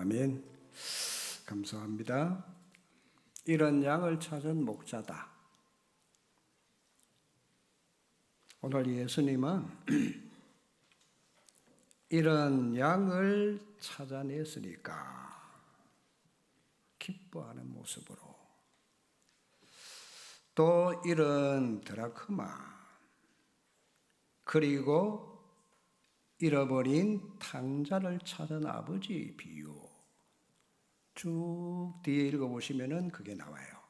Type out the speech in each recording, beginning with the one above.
아멘. 감사합니다. 이런 양을 찾은 목자다. 오늘 예수님은 이런 양을 찾아냈으니까 기뻐하는 모습으로, 또 이런 드라크마, 그리고 잃어버린 탕자를 찾은 아버지 비유, 쭉 뒤에 읽어보시면 그게 나와요.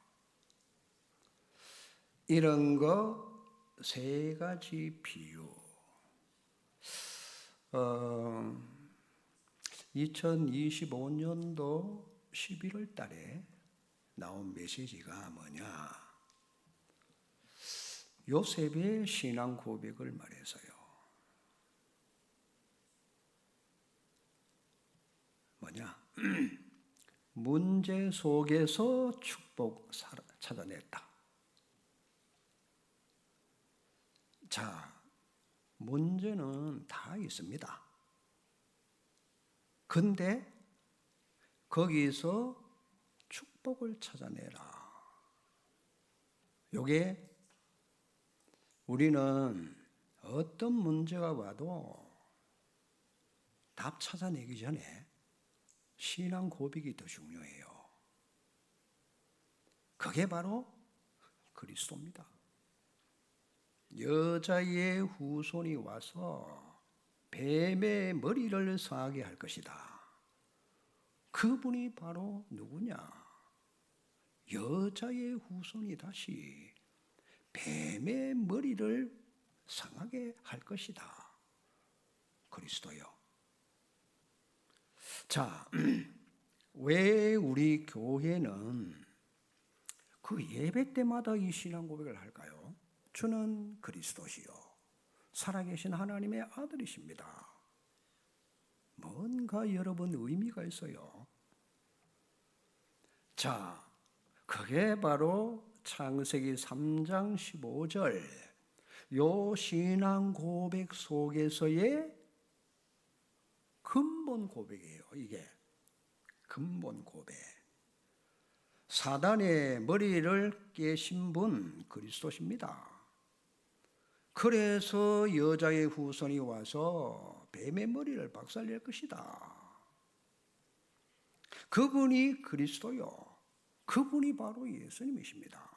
이런 거 세 가지 비유. 2025년도 11월 달에 나온 메시지가 뭐냐? 요셉의 신앙 고백을 말해서요. 뭐냐? 문제 속에서 축복 찾아냈다. 자, 문제는 다 있습니다. 근데 거기서 축복을 찾아내라. 요게 우리는 어떤 문제가 와도 답 찾아내기 전에 신앙 고백이 더 중요해요. 그게 바로 그리스도입니다. 여자의 후손이 와서 뱀의 머리를 상하게 할 것이다. 그분이 바로 누구냐? 여자의 후손이 다시 뱀의 머리를 상하게 할 것이다. 그리스도요. 자, 왜 우리 교회는 그 예배 때마다 이 신앙 고백을 할까요? 주는 그리스도시요 살아계신 하나님의 아들이십니다. 뭔가 여러분 의미가 있어요. 자, 그게 바로 창세기 3장 15절 요 신앙 고백 속에서의 근본 고백이에요. 이게 근본 고백. 사단의 머리를 깨신 분 그리스도십니다. 그래서 여자의 후손이 와서 뱀의 머리를 박살낼 것이다. 그분이 그리스도요. 그분이 바로 예수님이십니다.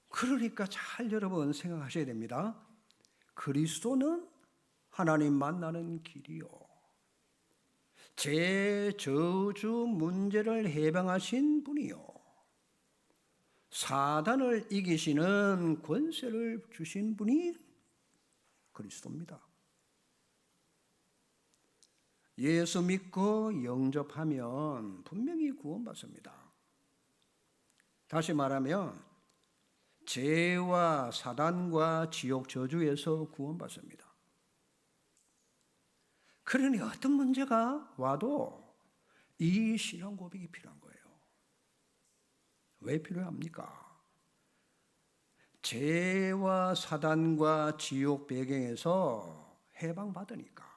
그러니까 잘 여러분 생각하셔야 됩니다. 그리스도는 하나님 만나는 길이요. 제 저주 문제를 해방하신 분이요. 사단을 이기시는 권세를 주신 분이 그리스도입니다. 예수 믿고 영접하면 분명히 구원받습니다. 다시 말하면 죄와 사단과 지옥 저주에서 구원받습니다. 그러니 어떤 문제가 와도 이 신앙 고백이 필요한 거예요. 왜 필요합니까? 죄와 사단과 지옥 배경에서 해방받으니까.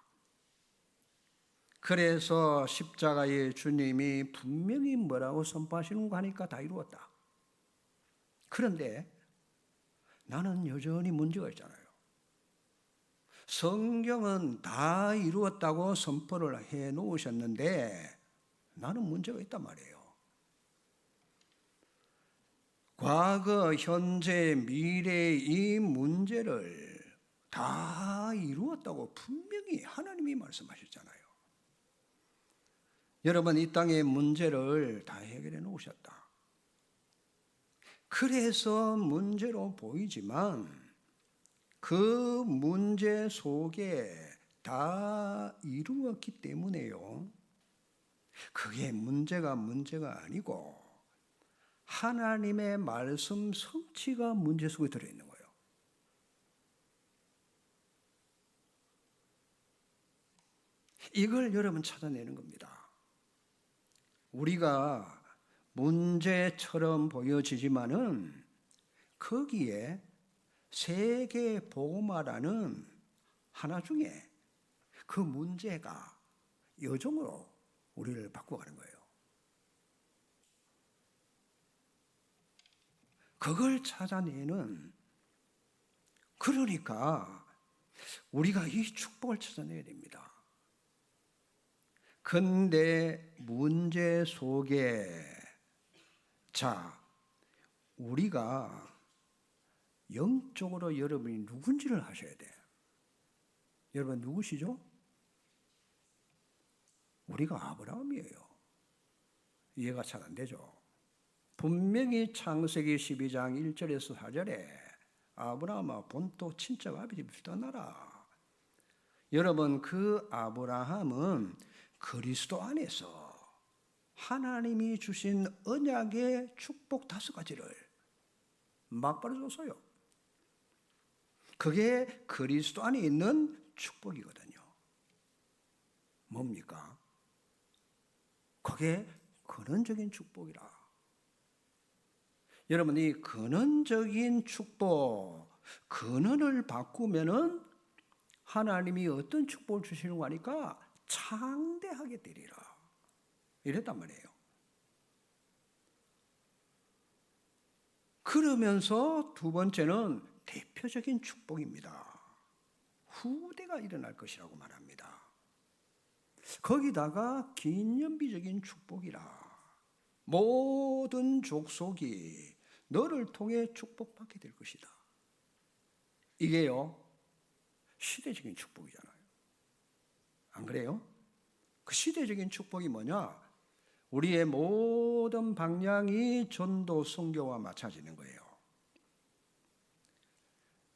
그래서 십자가의 주님이 분명히 뭐라고 선포하시는가 하니까 다 이루었다. 그런데 나는 여전히 문제가 있잖아요. 성경은 다 이루었다고 선포를 해 놓으셨는데 나는 문제가 있단 말이에요. 과거, 현재, 미래의 이 문제를 다 이루었다고 분명히 하나님이 말씀하셨잖아요. 여러분, 이 땅의 문제를 다 해결해 놓으셨다. 그래서 문제로 보이지만 그 문제 속에 다 이루었기 때문에요. 그게 문제가 아니고 하나님의 말씀 성취가 문제 속에 들어있는 거예요. 이걸 여러분 찾아내는 겁니다. 우리가 문제처럼 보여지지만은 거기에 세계 복음화라는 하나 중에 그 문제가 여정으로 우리를 바꿔가는 거예요. 그걸 찾아내는, 그러니까 우리가 이 축복을 찾아내야 됩니다. 근데 문제 속에, 자, 우리가 영적으로 여러분이 누군지를 아셔야 돼. 여러분 누구시죠? 우리가 아브라함이에요. 이해가 잘 안 되죠? 분명히 창세기 12장 1절에서 4절에 아브라함아 본토 친척 아비 집을 떠나라. 여러분 그 아브라함은 그리스도 안에서 하나님이 주신 언약의 축복 5가지를 막바로 줬어요. 그게 그리스도 안에 있는 축복이거든요. 뭡니까? 그게 근원적인 축복이라. 여러분 이 근원적인 축복, 근원을 바꾸면은 하나님이 어떤 축복을 주시는 거 아니까 창대하게 되리라. 이랬단 말이에요. 그러면서 두 번째는 대표적인 축복입니다. 후대가 일어날 것이라고 말합니다. 거기다가 기념비적인 축복이라. 모든 족속이 너를 통해 축복받게 될 것이다. 이게요, 시대적인 축복이잖아요. 안 그래요? 그 시대적인 축복이 뭐냐? 우리의 모든 방향이 전도 선교와 맞춰지는 거예요.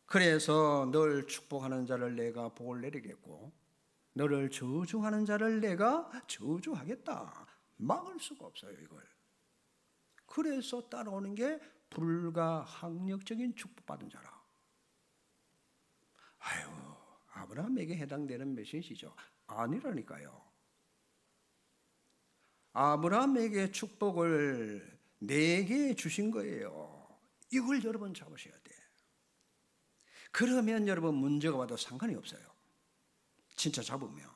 그래서 널 축복하는 자를 내가 복을 내리겠고 너를 저주하는 자를 내가 저주하겠다. 막을 수가 없어요, 이걸. 그래서 따라오는 게 불가항력적인 축복받은 자라. 아유, 아브라함에게 해당되는 메시지죠. 아니라니까요. 아브라함에게 축복을 4개 주신 거예요. 이걸 여러분 잡으셔야 돼. 그러면 여러분 문제가 와도 상관이 없어요. 진짜 잡으면.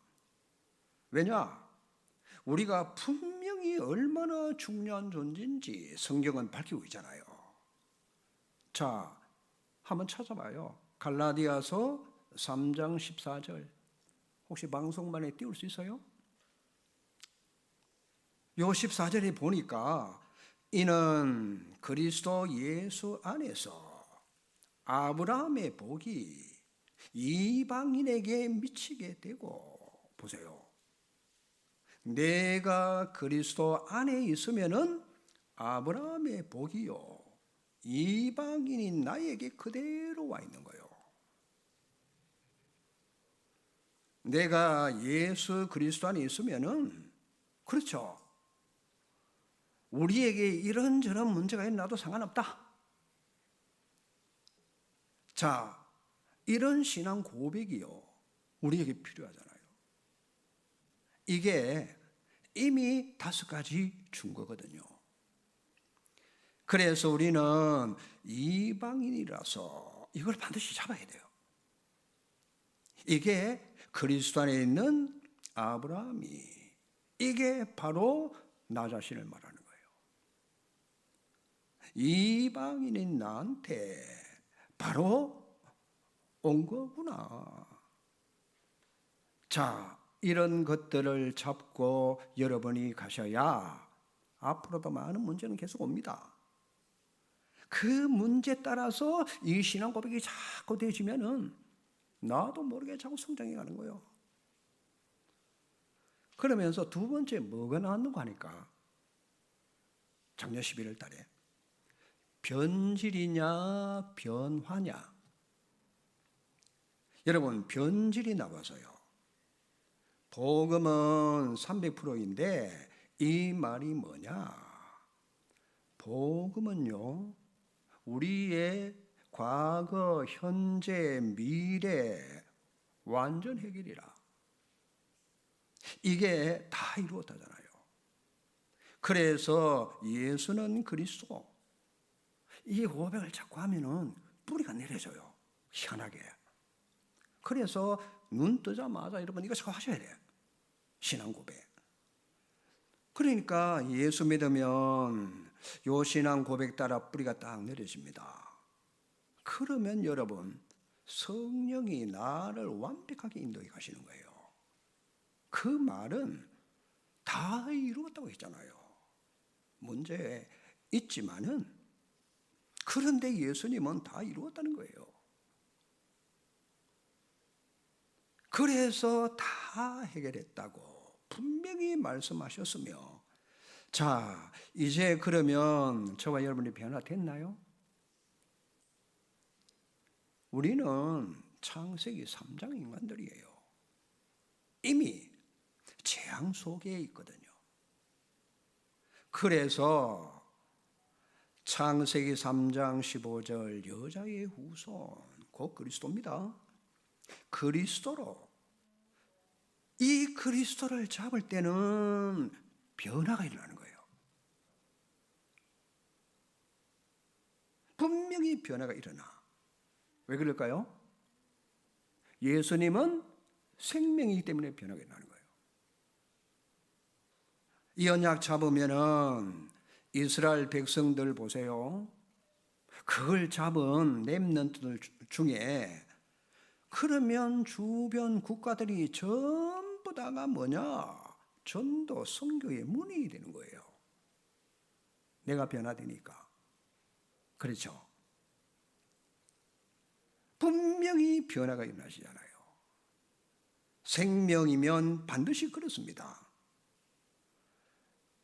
왜냐? 우리가 분명히 얼마나 중요한 존재인지 성경은 밝히고 있잖아요. 자, 한번 찾아봐요. 갈라디아서 3장 14절. 혹시 방송만에 띄울 수 있어요? 요 14절에 보니까 이는 그리스도 예수 안에서 아브라함의 복이 이방인에게 미치게 되고, 보세요. 내가 그리스도 안에 있으면은 아브라함의 복이요 이방인인 나에게 그대로 와 있는 거예요. 내가 예수 그리스도 안에 있으면은, 그렇죠, 우리에게 이런저런 문제가 있나도 상관없다. 자, 이런 신앙 고백이요 우리에게 필요하잖아요. 이게 이미 5가지 준 거거든요. 그래서 우리는 이방인이라서 이걸 반드시 잡아야 돼요. 이게 그리스도 안에 있는 아브라함이, 이게 바로 나 자신을 말하는 거예요. 이방인인 나한테 바로 온 거구나. 자, 이런 것들을 잡고 여러분이 가셔야 앞으로도 많은 문제는 계속 옵니다. 그 문제에 따라서 이 신앙 고백이 자꾸 되어지면은 나도 모르게 자꾸 성장해 가는 거예요. 그러면서 두 번째 뭐가 나왔는가 하니까 작년 11월 달에 변질이냐 변화냐. 여러분 변질이 나와서요. 복음은 300%인데 이 말이 뭐냐? 복음은요, 우리의 과거, 현재, 미래 완전 해결이라. 이게 다 이루어졌잖아요. 그래서 예수는 그리스도, 이 고백을 자꾸 하면은 뿌리가 내려져요. 희한하게. 그래서 눈 뜨자마자 여러분 이거 자꾸 하셔야 돼요. 신앙 고백. 그러니까 예수 믿으면 요 신앙 고백 따라 뿌리가 딱 내려집니다. 그러면 여러분, 성령이 나를 완벽하게 인도해 가시는 거예요. 그 말은 다 이루었다고 했잖아요. 문제 있지만은, 그런데 예수님은 다 이루었다는 거예요. 그래서 다 해결했다고 분명히 말씀하셨으며, 자, 이제 그러면 저와 여러분이 변화됐나요? 우리는 창세기 3장 인간들이에요. 이미 재앙 속에 있거든요. 그래서 창세기 3장 15절 여자의 후손, 곧 그리스도입니다. 그리스도로, 이 그리스도를 잡을 때는 변화가 일어나는 거예요. 분명히 변화가 일어나. 왜 그럴까요? 예수님은 생명이기 때문에 변화가 일어나는 거예요. 이 언약 잡으면은 이스라엘 백성들 보세요. 그걸 잡은 렘넌트들 중에, 그러면 주변 국가들이 전부 다가 뭐냐? 전도 선교의 문이 되는 거예요. 내가 변화되니까. 그렇죠? 분명히 변화가 일어나시잖아요. 생명이면 반드시 그렇습니다.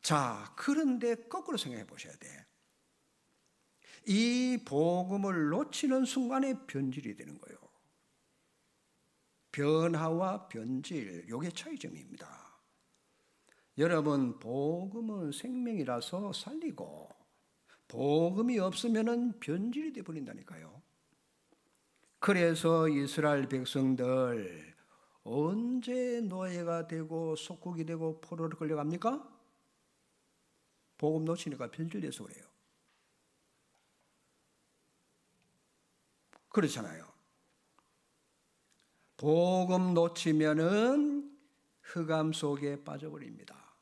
자, 그런데 거꾸로 생각해 보셔야 돼. 이 복음을 놓치는 순간에 변질이 되는 거예요. 변화와 변질, 이게 차이점입니다. 여러분, 복음은 생명이라서 살리고, 복음이 없으면 변질이 되어버린다니까요. 그래서 이스라엘 백성들 언제 노예가 되고 속국이 되고 포로로 끌려갑니까? 복음 놓치니까 변질돼서 그래요. 그렇잖아요. 복음 놓치면은 흑암 속에 빠져버립니다.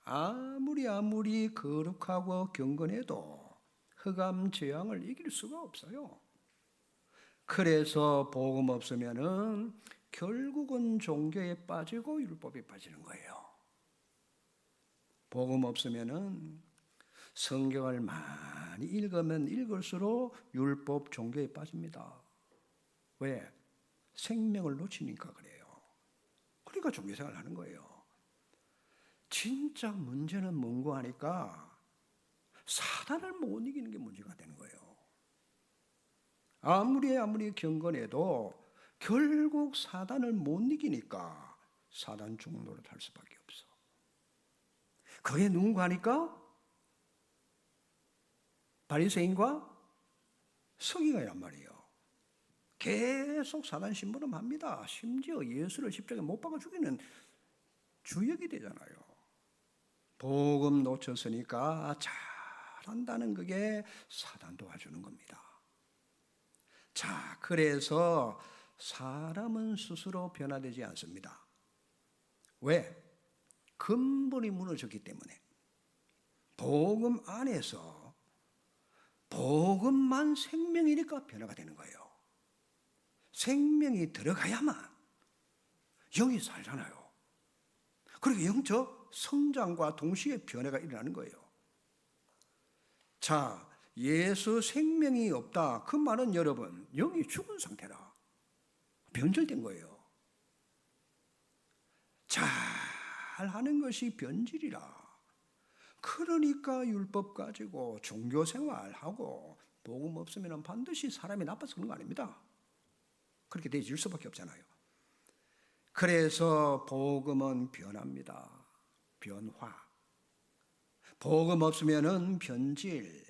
아무리 거룩하고 경건해도 흑암 재앙을 이길 수가 없어요. 그래서 복음 없으면은 결국은 종교에 빠지고 율법에 빠지는 거예요. 복음 없으면은 성경을 많이 읽으면 읽을수록 율법 종교에 빠집니다. 왜? 생명을 놓치니까 그래요. 그러니까 종교생활을 하는 거예요. 진짜 문제는 뭔가 하니까 사단을 못 이기는 게 문제가 되는 거예요. 아무리 경건해도 결국 사단을 못 이기니까 사단 중노릇 할 수밖에 없어. 그게 누군가 하니까 바리새인과 서기관이란 말이에요. 계속 사단 심부름합니다. 심지어 예수를 십자가에 못 박아 죽이는 주역이 되잖아요. 복음 놓쳤으니까 잘한다는 그게 사단 도와주는 겁니다. 자, 그래서 사람은 스스로 변화되지 않습니다. 왜? 근본이 무너졌기 때문에. 복음 안에서 복음만 생명이니까 변화가 되는 거예요. 생명이 들어가야만 영이 살잖아요. 그리고 영적 성장과 동시에 변화가 일어나는 거예요. 자, 예수 생명이 없다. 그 말은 여러분, 영이 죽은 상태라. 변질된 거예요. 잘하는 것이 변질이라. 그러니까 율법 가지고 종교 생활하고 복음 없으면 반드시 사람이 나빠서 그런 거 아닙니다. 그렇게 되질 수밖에 없잖아요. 그래서 복음은 변합니다. 변화. 복음 없으면은 변질.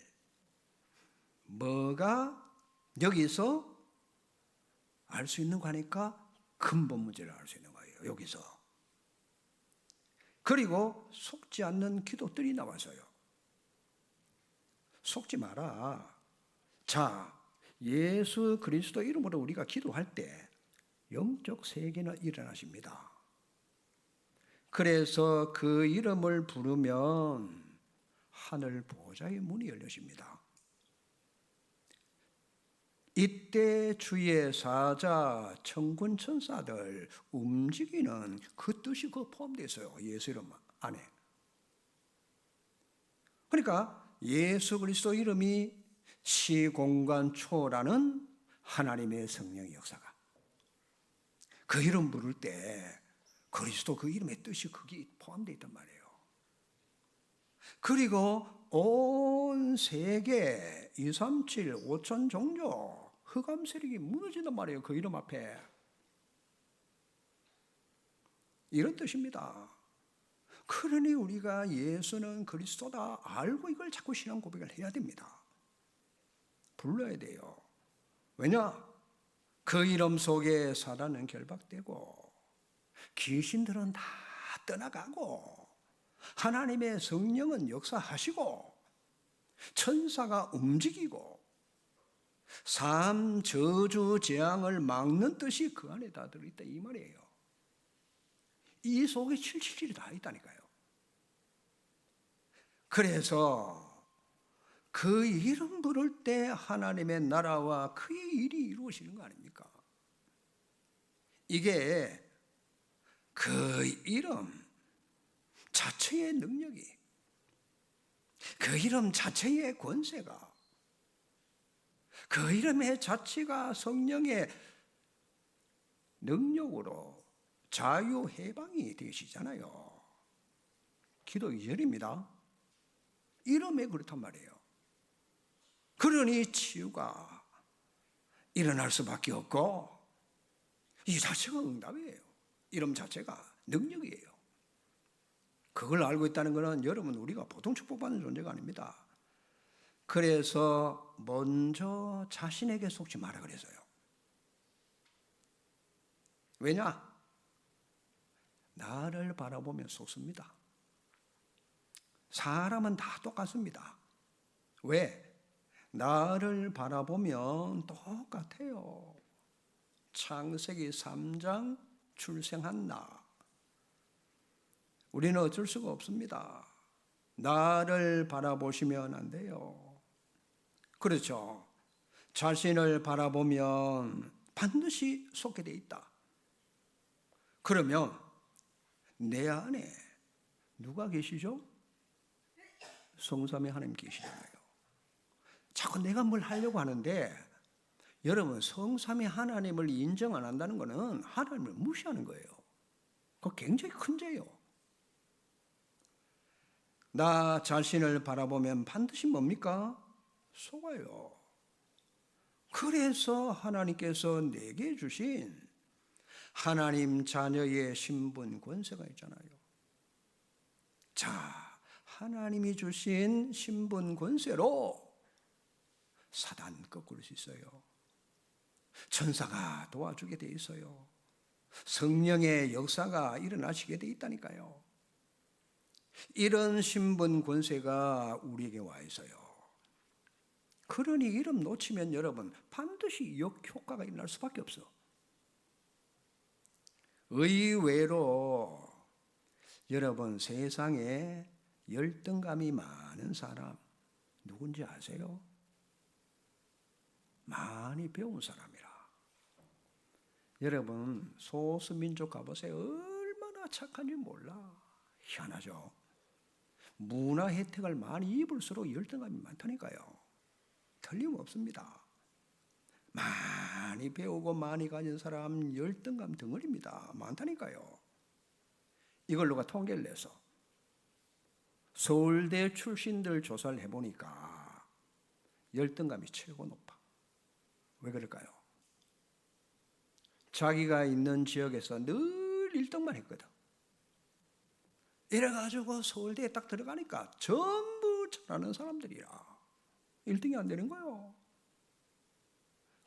뭐가 여기서 알 수 있는 거니까 근본 문제를 알 수 있는 거예요. 여기서. 그리고 속지 않는 기도들이 나와서요. 속지 마라. 자, 예수 그리스도 이름으로 우리가 기도할 때 영적 세계는 일어나십니다. 그래서 그 이름을 부르면 하늘 보좌의 문이 열려집니다. 이때 주의 사자, 천군 천사들 움직이는 그 뜻이 그 포함되어 있어요. 예수 이름 안에. 그러니까 예수 그리스도 이름이 시공간 초월하는 하나님의 성령의 역사가, 그 이름 부를 때 그리스도 그 이름의 뜻이 거기 포함되어 있단 말이에요. 그리고 온 세계 237, 5천 종족 흑암 세력이 무너진단 말이에요. 그 이름 앞에. 이런 뜻입니다. 그러니 우리가 예수는 그리스도다 알고 이걸 자꾸 신앙 고백을 해야 됩니다. 불러야 돼요. 왜냐? 그 이름 속에 사단은 결박되고 귀신들은 다 떠나가고 하나님의 성령은 역사하시고 천사가 움직이고 삶, 저주, 재앙을 막는 뜻이 그 안에 다 들어있다 이 말이에요. 이 속에 777이 다 있다니까요. 그래서 그 이름 부를 때 하나님의 나라와 그의 일이 이루어지는 거 아닙니까? 이게 그 이름 자체의 능력이, 그 이름 자체의 권세가, 그 이름의 자체가 성령의 능력으로 자유 해방이 되시잖아요. 기도 2절입니다. 이름에 그렇단 말이에요. 그러니 치유가 일어날 수밖에 없고 이 자체가 응답이에요. 이름 자체가 능력이에요. 그걸 알고 있다는 것은 여러분 우리가 보통 축복받는 존재가 아닙니다. 그래서 먼저 자신에게 속지 마라 그랬어요. 왜냐? 나를 바라보면 속습니다. 사람은 다 똑같습니다. 왜? 나를 바라보면 똑같아요. 창세기 3장 출생한 나. 우리는 어쩔 수가 없습니다. 나를 바라보시면 안 돼요. 그렇죠. 자신을 바라보면 반드시 속게 돼 있다. 그러면 내 안에 누가 계시죠? 성삼위 하나님 계시잖아요. 자꾸 내가 뭘 하려고 하는데 여러분 성삼위 하나님을 인정 안 한다는 것은 하나님을 무시하는 거예요. 그거 굉장히 큰 죄예요. 나 자신을 바라보면 반드시 뭡니까? 속아요. 그래서 하나님께서 내게 주신 하나님 자녀의 신분 권세가 있잖아요. 자, 하나님이 주신 신분 권세로 사단 꺾을 수 있어요. 천사가 도와주게 돼 있어요. 성령의 역사가 일어나시게 돼 있다니까요. 이런 신분 권세가 우리에게 와 있어요. 그러니 이름 놓치면 여러분 반드시 역효과가 일어날 수밖에 없어. 의외로 여러분 세상에 열등감이 많은 사람 누군지 아세요? 많이 배운 사람이라. 여러분 소수민족 가보세요. 얼마나 착한지 몰라. 희한하죠. 문화 혜택을 많이 입을수록 열등감이 많다니까요. 틀림없습니다. 많이 배우고 많이 가진 사람 열등감 덩어리입니다. 많다니까요. 이걸 누가 통계를 내서 서울대 출신들 조사를 해보니까 열등감이 최고 높아. 왜 그럴까요? 자기가 있는 지역에서 늘 1등만 했거든. 이래가지고 서울대에 딱 들어가니까 전부 잘하는 사람들이라 1등이 안 되는 거예요.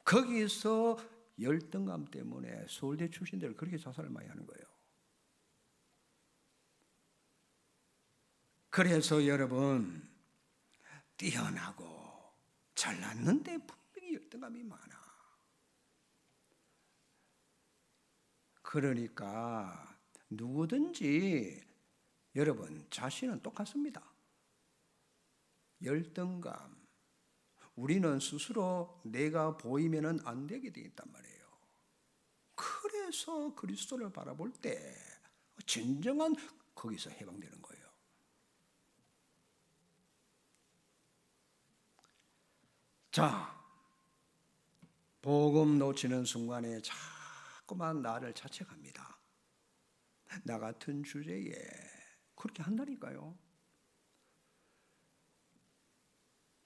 거기서 열등감 때문에 서울대 출신들 그렇게 자살을 많이 하는 거예요. 그래서 여러분 뛰어나고 잘났는데 분명히 열등감이 많아. 그러니까 누구든지 여러분 자신은 똑같습니다. 열등감. 우리는 스스로 내가 보이면은 안 되게 돼 있단 말이에요. 그래서 그리스도를 바라볼 때 진정한 거기서 해방되는 거예요. 자, 복음 놓치는 순간에 자꾸만 나를 자책합니다. 나 같은 주제에 그렇게 한다니까요.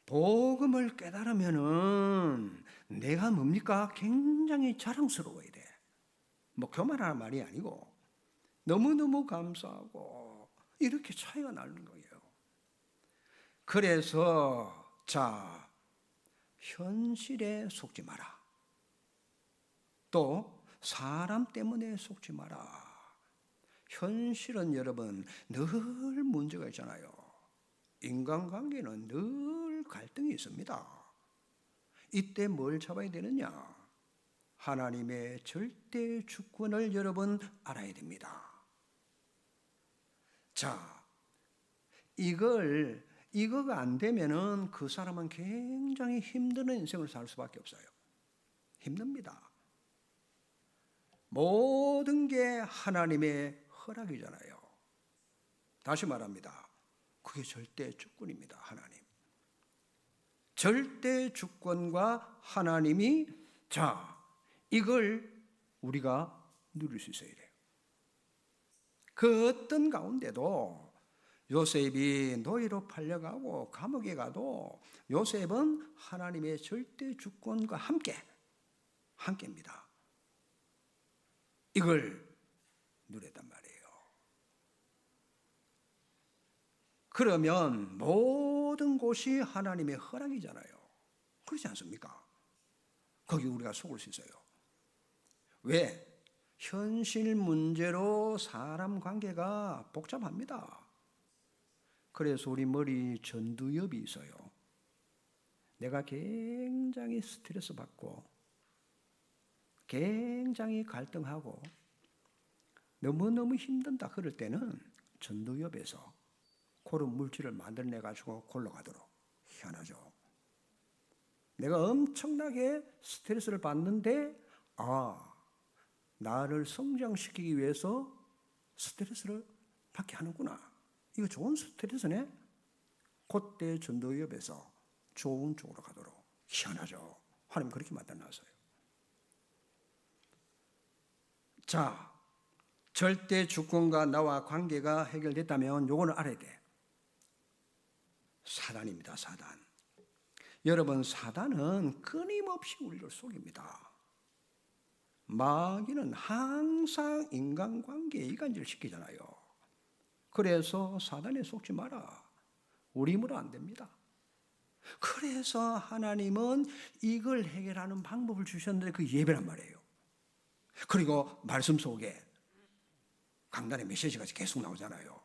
복음을 깨달으면은 내가 뭡니까? 굉장히 자랑스러워야 돼. 뭐 교만하는 말이 아니고 너무너무 감사하고 이렇게 차이가 나는 거예요. 그래서 자, 현실에 속지 마라. 또 사람 때문에 속지 마라. 현실은 여러분 늘 문제가 있잖아요. 인간관계는 늘 갈등이 있습니다. 이때 뭘 잡아야 되느냐? 하나님의 절대 주권을 여러분 알아야 됩니다. 자, 이거가 안 되면은 그 사람은 굉장히 힘든 인생을 살 수밖에 없어요. 힘듭니다. 모든 게 하나님의 허락이잖아요. 다시 말합니다. 그게 절대 주권입니다. 하나님. 절대 주권과 하나님이 자, 이걸 우리가 누릴 수 있어야 돼요. 그 어떤 가운데도 요셉이 노예로 팔려가고 감옥에 가도 요셉은 하나님의 절대 주권과 함께입니다. 이걸 누렸단 말이에요. 그러면 모든 곳이 하나님의 허락이잖아요. 그렇지 않습니까? 거기 우리가 속을 수 있어요. 왜? 현실 문제로 사람 관계가 복잡합니다. 그래서 우리 머리 전두엽이 있어요. 내가 굉장히 스트레스 받고 굉장히 갈등하고 너무너무 힘든다 그럴 때는 전두엽에서 그런 물질을 만들어내 가지고 골러가도록 희한하죠. 내가 엄청나게 스트레스를 받는데 나를 성장시키기 위해서 스트레스를 받게 하는구나. 이거 좋은 스트레스네. 그때 전도엽에서 좋은 쪽으로 가도록 희한하죠. 하나님 그렇게 만들어놨어요. 자, 절대 주권과 나와 관계가 해결됐다면 요거는 알아야 돼. 사단입니다. 사단. 여러분 사단은 끊임없이 우리를 속입니다. 마귀는 항상 인간관계에 이간질 시키잖아요. 그래서 사단에 속지 마라. 우리 힘으로 안 됩니다. 그래서 하나님은 이걸 해결하는 방법을 주셨는데 그 예배란 말이에요. 그리고 말씀 속에 강단의 메시지가 계속 나오잖아요.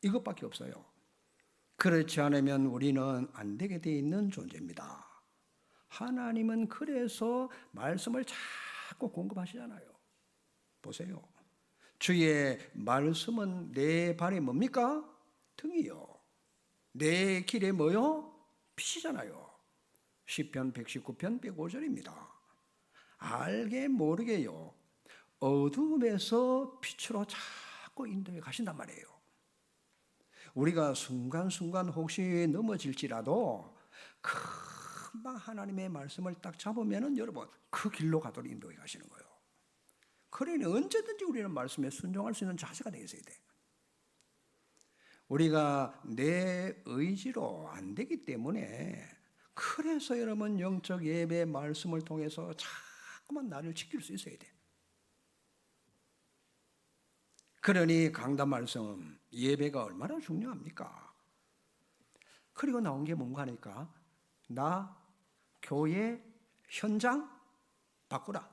이것밖에 없어요. 그렇지 않으면 우리는 안 되게 돼 있는 존재입니다. 하나님은 그래서 말씀을 자꾸 공급하시잖아요. 보세요. 주의 말씀은 내 발에 뭡니까? 등이요. 내 길에 뭐요? 빛이잖아요. 시편 119편 105절입니다. 알게 모르게요. 어둠에서 빛으로 자꾸 인도해 가신단 말이에요. 우리가 순간순간 혹시 넘어질지라도 금방 하나님의 말씀을 딱 잡으면은 여러분 그 길로 가도록 인도해 가시는 거예요. 그러니 언제든지 우리는 말씀에 순종할 수 있는 자세가 되어 있어야 돼. 우리가 내 의지로 안 되기 때문에 그래서 여러분 영적 예배 말씀을 통해서 자꾸만 나를 지킬 수 있어야 돼. 그러니 강단 말씀 예배가 얼마나 중요합니까? 그리고 나온 게 뭔가 하니까 나 교회 현장 바꾸라.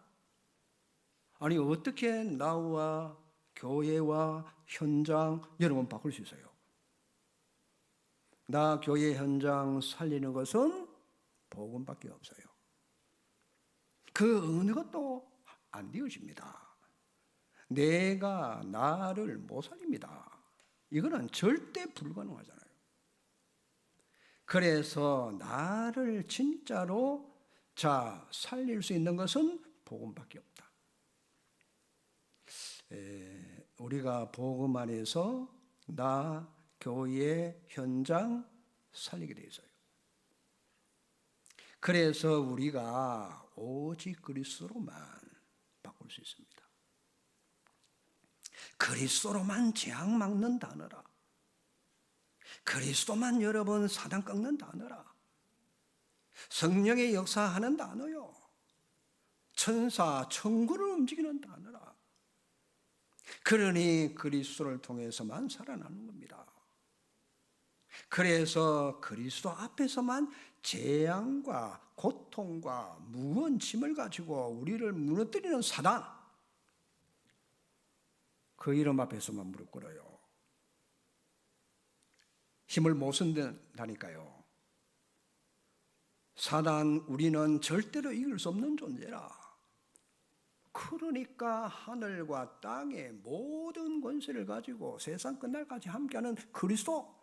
아니 어떻게 나와 교회와 현장 여러분 바꿀 수 있어요? 나 교회 현장 살리는 것은 복음밖에 없어요. 그 어느 것도 안 되어집니다. 내가 나를 못 살립니다. 이거는 절대 불가능하잖아요. 그래서 나를 진짜로 살릴 수 있는 것은 복음밖에 없다. 우리가 복음 안에서 나 교회 현장 살리게 돼 있어요. 그래서 우리가 오직 그리스도로만 바꿀 수 있습니다. 그리스도로만 재앙 막는다 하느라, 그리스도만 여러분 사단 꺾는다 하느라, 성령의 역사하는다 하느요, 천사 천군을 움직이는 단어라. 그러니 그리스도를 통해서만 살아나는 겁니다. 그래서 그리스도 앞에서만 재앙과 고통과 무거운 짐을 가지고 우리를 무너뜨리는 사단, 그 이름 앞에서만 무릎 꿇어요. 힘을 못 쓴다니까요. 사단, 우리는 절대로 이길 수 없는 존재라. 그러니까 하늘과 땅의 모든 권세를 가지고 세상 끝날까지 함께하는 그리스도,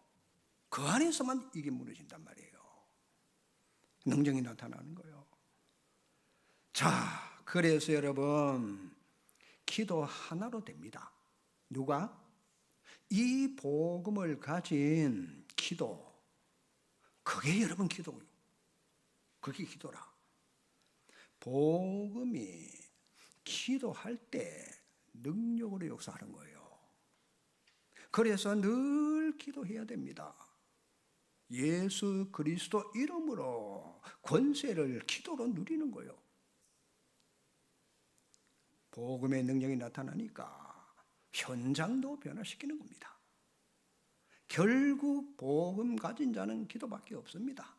그 안에서만 이게 무너진단 말이에요. 능력이 나타나는 거예요. 자, 그래서 여러분, 기도 하나로 됩니다. 누가? 이 복음을 가진 기도, 그게 여러분 기도예요. 그게 기도라. 복음이 기도할 때 능력으로 역사하는 거예요. 그래서 늘 기도해야 됩니다. 예수 그리스도 이름으로 권세를 기도로 누리는 거예요. 복음의 능력이 나타나니까 현장도 변화시키는 겁니다. 결국 복음 가진 자는 기도밖에 없습니다.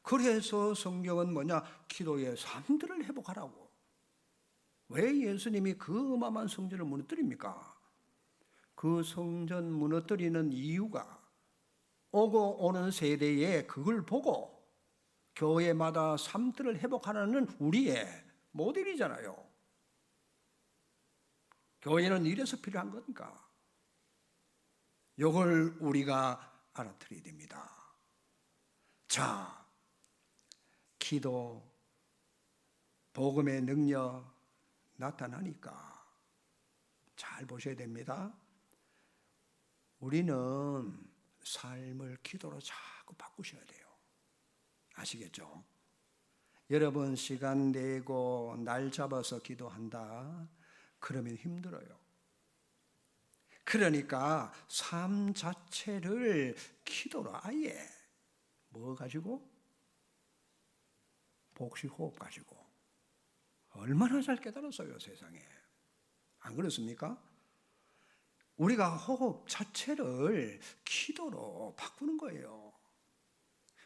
그래서 성경은 뭐냐? 기도의 삶들을 회복하라고. 왜 예수님이 그 어마어마한 성전을 무너뜨립니까? 그 성전 무너뜨리는 이유가 오고 오는 세대에 그걸 보고 교회마다 삶들을 회복하라는 우리의 모델이잖아요. 교회는 이래서 필요한 거니까. 이걸 우리가 알아들어야 됩니다. 자, 기도, 복음의 능력 나타나니까 잘 보셔야 됩니다. 우리는 삶을 기도로 자꾸 바꾸셔야 돼요. 아시겠죠? 여러분 시간 내고 날 잡아서 기도한다, 그러면 힘들어요. 그러니까 삶 자체를 기도로 아예 뭐 가지고? 복식호흡 가지고. 얼마나 잘 깨달았어요, 세상에. 안 그렇습니까? 우리가 호흡 자체를 기도로 바꾸는 거예요.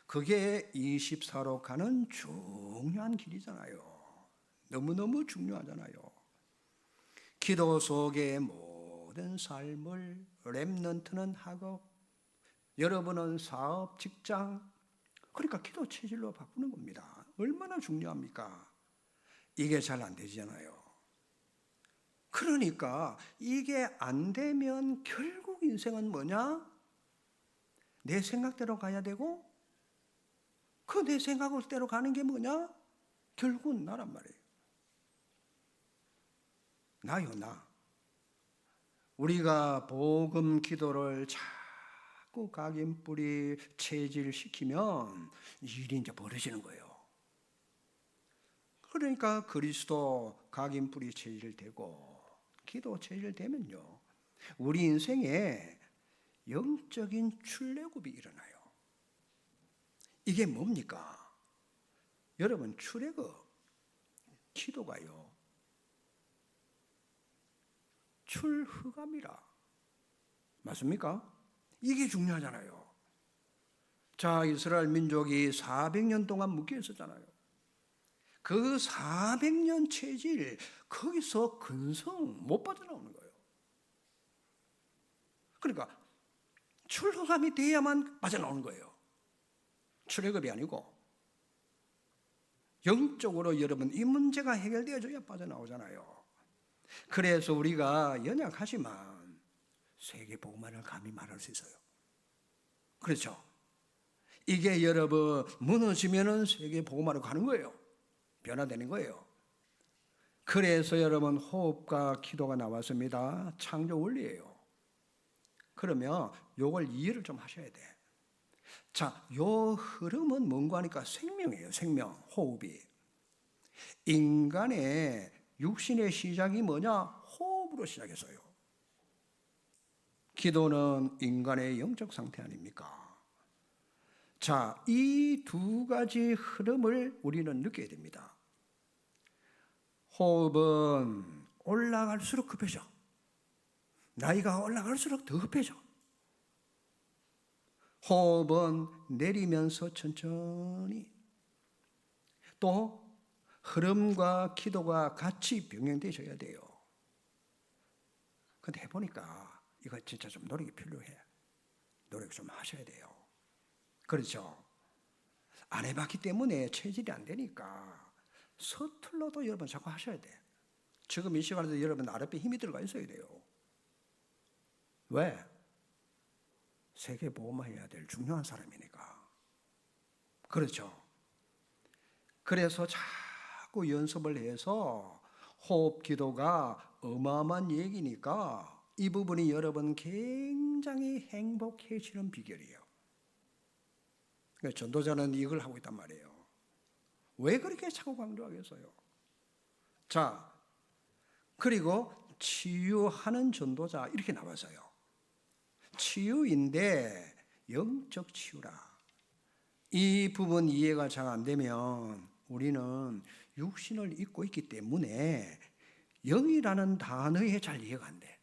그게 24로 가는 중요한 길이잖아요. 너무너무 중요하잖아요. 기도 속의 모든 삶을, 렘넌트는 학업, 여러분은 사업, 직장, 그러니까 기도 체질로 바꾸는 겁니다. 얼마나 중요합니까? 이게 잘 안 되잖아요. 그러니까 이게 안 되면 결국 인생은 뭐냐? 내 생각대로 가야 되고, 그 내 생각대로 가는 게 뭐냐? 결국은 나란 말이에요. 나요, 나. 우리가 복음 기도를 자꾸 각인뿌리 체질시키면 일이 이제 벌어지는 거예요. 그러니까 그리스도 각인뿌리 체질되고 기도 체질되면요, 우리 인생에 영적인 출애굽이 일어나요. 이게 뭡니까? 여러분, 출애굽, 기도가요, 출흑암이라. 맞습니까? 이게 중요하잖아요. 자, 이스라엘 민족이 400년 동안 묶여 있었잖아요. 그 400년 체질, 거기서 근성 못 빠져나오는 거예요. 그러니까 출흑암이 돼야만 빠져나오는 거예요. 출애굽이 아니고. 영적으로 여러분 이 문제가 해결되어져야 빠져나오잖아요. 그래서 우리가 연약하지만 세계 복음화를 감히 말할 수 있어요. 그렇죠? 이게 여러분 무너지면은 세계 복음화로 가는 거예요. 변화되는 거예요. 그래서 여러분 호흡과 기도가 나왔습니다. 창조 원리예요. 그러면 요걸 이해를 좀 하셔야 돼. 자, 요 흐름은 뭔가 하니까 생명이에요. 생명, 호흡이. 인간의 육신의 시작이 뭐냐? 호흡으로 시작했어요. 기도는 인간의 영적 상태 아닙니까? 자, 이 두 가지 흐름을 우리는 느껴야 됩니다. 호흡은 올라갈수록 급해져. 나이가 올라갈수록 더 급해져. 호흡은 내리면서 천천히. 또 흐름과 기도가 같이 병행되셔야 돼요. 근데 해보니까 이거 진짜 좀 노력이 필요해. 노력 좀 하셔야 돼요. 그렇죠? 안 해봤기 때문에 체질이 안 되니까 서툴러도 여러분 자꾸 하셔야 돼. 지금 이 시간에도 여러분 아랫배 힘이 들어가 있어야 돼요. 왜? 세계 보험해야 될 중요한 사람이니까. 그렇죠? 그래서 자꾸 연습을 해서 호흡 기도가 어마어마한 얘기니까 이 부분이 여러분 굉장히 행복해지는 비결이에요. 전도자는 이걸 하고 있단 말이에요. 왜 그렇게 자꾸 강조하겠어요? 자, 그리고 치유하는 전도자 이렇게 나왔어요. 치유인데 영적 치유라. 이 부분 이해가 잘 안 되면 우리는 육신을 입고 있기 때문에 영이라는 단어에 잘 이해가 안 돼.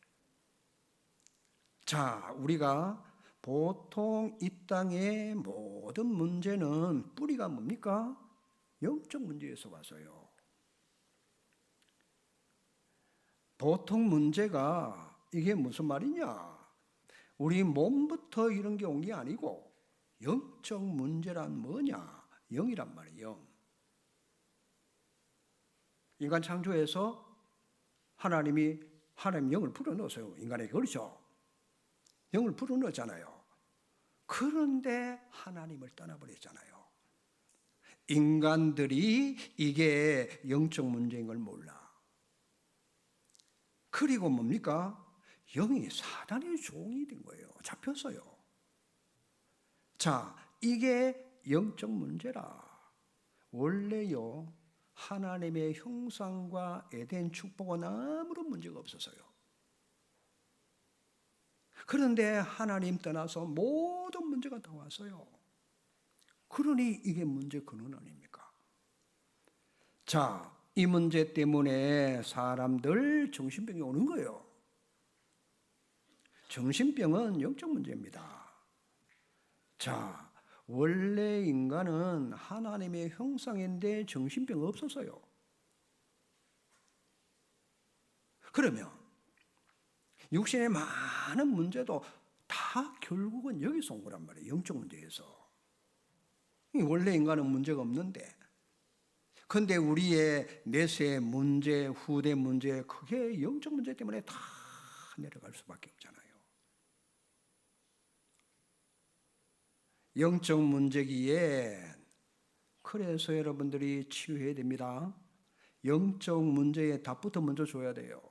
자, 우리가 보통 이 땅의 모든 문제는 뿌리가 뭡니까? 영적 문제에서 와서요. 보통 문제가 이게 무슨 말이냐? 우리 몸부터 이런 게 온 게 아니고 영적 문제란 뭐냐? 영이란 말이에요. 영. 인간 창조에서 하나님 영을 불어넣었어요. 인간에게. 그렇죠? 영을 불어넣었잖아요. 그런데 하나님을 떠나버렸잖아요. 인간들이 이게 영적 문제인 걸 몰라. 그리고 뭡니까? 영이 사단의 종이 된 거예요. 잡혔어요. 자, 이게 영적 문제라. 원래요, 하나님의 형상과 에덴 축복은 아무런 문제가 없었어요. 그런데 하나님 떠나서 모든 문제가 다 왔어요. 그러니 이게 문제 근원 아닙니까? 자, 이 문제 때문에 사람들 정신병이 오는 거예요. 정신병은 영적 문제입니다. 자, 원래 인간은 하나님의 형상인데 정신병 없었어요. 그러면 육신의 많은 문제도 다 결국은 여기서 온 거란 말이에요. 영적 문제에서. 원래 인간은 문제가 없는데, 근데 우리의 내세 문제, 후대 문제, 그게 영적 문제 때문에 다 내려갈 수밖에 없잖아요. 영적 문제기에 그래서 여러분들이 치유해야 됩니다. 영적 문제의 답부터 먼저 줘야 돼요.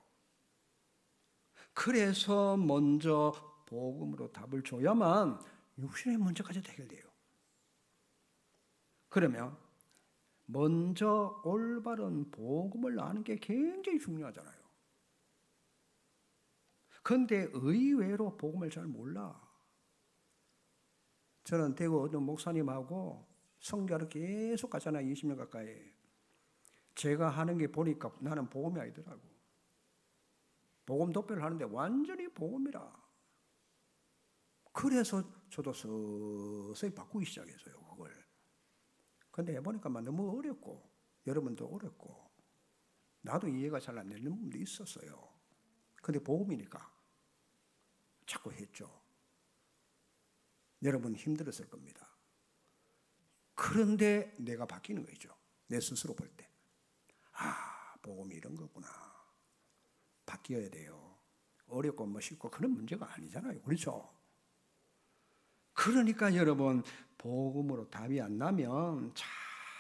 그래서 먼저 복음으로 답을 줘야만 육신의 문제까지 해결돼요. 그러면 먼저 올바른 복음을 아는 게 굉장히 중요하잖아요. 그런데 의외로 복음을 잘 몰라. 저는 대구 어떤 목사님하고 성교를 계속 가잖아요. 20년 가까이. 제가 하는 게 보니까 나는 복음이 아니더라고. 복음 독배를 하는데 완전히 복음이라. 그래서 저도 서서히 바꾸기 시작했어요. 그걸. 근데 해보니까 너무 어렵고 여러분도 어렵고 나도 이해가 잘 안 되는 부분도 있었어요. 근데 복음이니까 자꾸 했죠. 여러분 힘들었을 겁니다. 그런데 내가 바뀌는 거죠. 내 스스로 볼 때. 아, 복음이 이런 거구나. 바뀌어야 돼요. 어렵고 뭐 쉽고 그런 문제가 아니잖아요. 그렇죠? 그러니까 여러분, 복음으로 답이 안 나면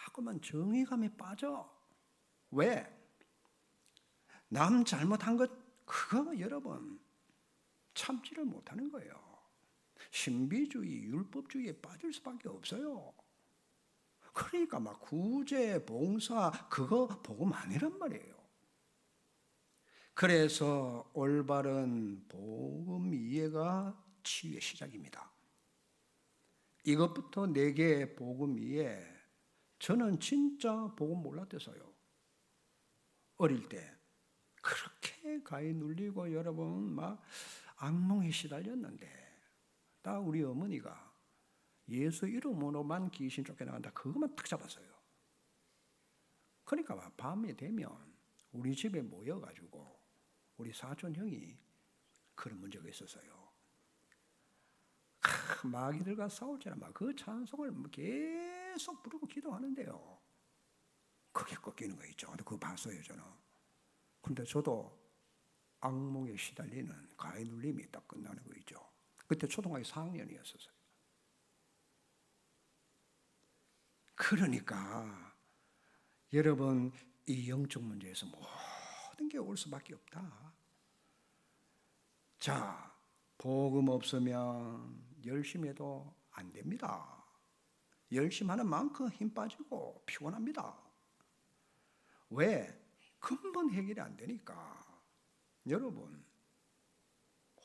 자꾸만 정의감에 빠져. 왜? 남 잘못한 것 그거 여러분 참지를 못하는 거예요. 신비주의, 율법주의에 빠질 수밖에 없어요. 그러니까 막 구제, 봉사 그거 복음 아니란 말이에요. 그래서 올바른 복음 이해가 치유의 시작입니다. 이것부터 내게 복음 이해. 저는 진짜 복음 몰랐대서요. 어릴 때 그렇게 가히 눌리고 여러분 막 악몽에 시달렸는데 딱 우리 어머니가 예수 이름으로만 귀신 쫓겨나간다 그것만 탁 잡았어요. 그러니까 밤에 되면 우리 집에 모여가지고 우리 사촌 형이 그런 문제가 있었어요. 마귀들과 싸울지라 그 찬송을 계속 부르고 기도하는데요. 그게 꺾이는 거 있죠. 그거 봤어요 저는. 근데 저도 악몽에 시달리는 가해 눌림이 딱 끝나는 거 있죠. 그때 초등학교 4학년이었어요. 그러니까 여러분 이 영적 문제에서 모든 게 올 수밖에 없다. 자, 복음 없으면 열심히 해도 안 됩니다. 열심히 하는 만큼 힘 빠지고 피곤합니다. 왜? 근본 해결이 안 되니까. 여러분,